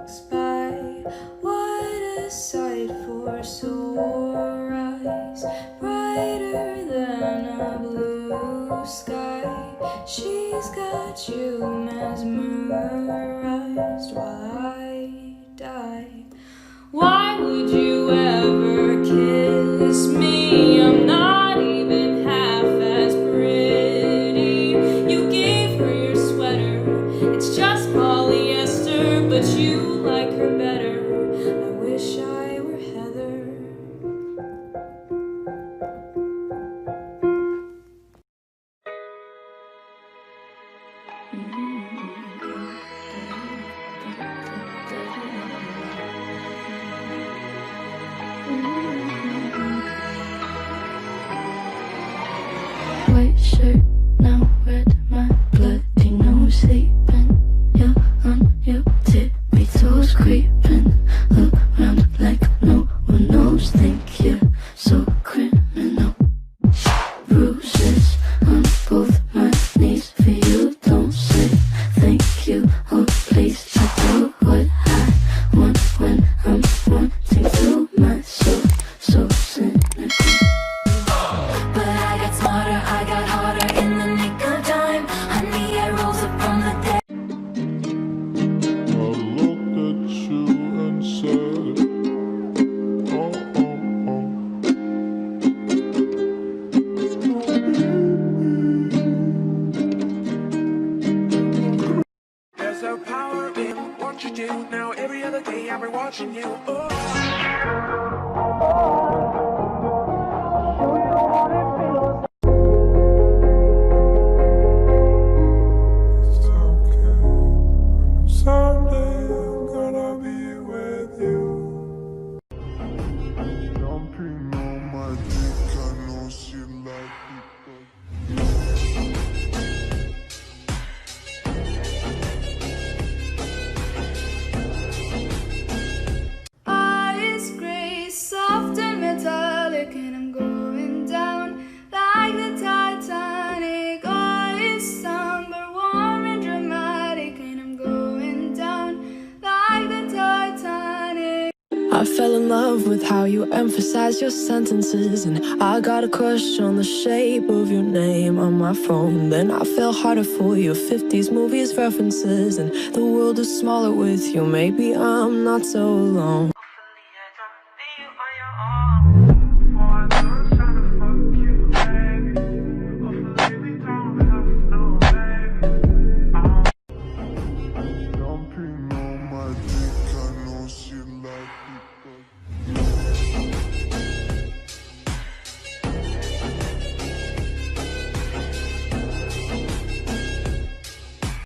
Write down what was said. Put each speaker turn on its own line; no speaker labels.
walks by. What a sight for sore eyes, brighter than a blue sky. She's got you mesmerized while I die. Why would you ever kiss me? I'm not even half as pretty. You gave her your sweater, it's just polyester, but you like her better. I wish I were Heather.
White shirt, now red, my bloody nose sleeping. You're on your tippy toes, creeping around like no one knows. Think you're so criminal. Bruises on both my knees for you. Don't say thank you, oh please. I do what I want when I'm wanting to. My soul, so cynical. But I got smarter, I got harder in the nick of time. Honey, I rose up from the dead.
I looked at you and said, oh, oh, oh.
There's no power in what you do. Now every other day I've been watching you. Oh.
Someday I'm gonna be with you. Jumping on my dick, I know she like
Eyes gray, soft and metallic, and I'm going down like the Titanic. Eyes somber, warm and dramatic, and I'm going down like the Titanic.
I fell in love with how you emphasize your sentences, and I got a crush on the shape of your name on my phone. Then I fell harder for your 50s movies references, and the world is smaller with you. Maybe I'm not so alone.
Hopefully I don't leave you on your own.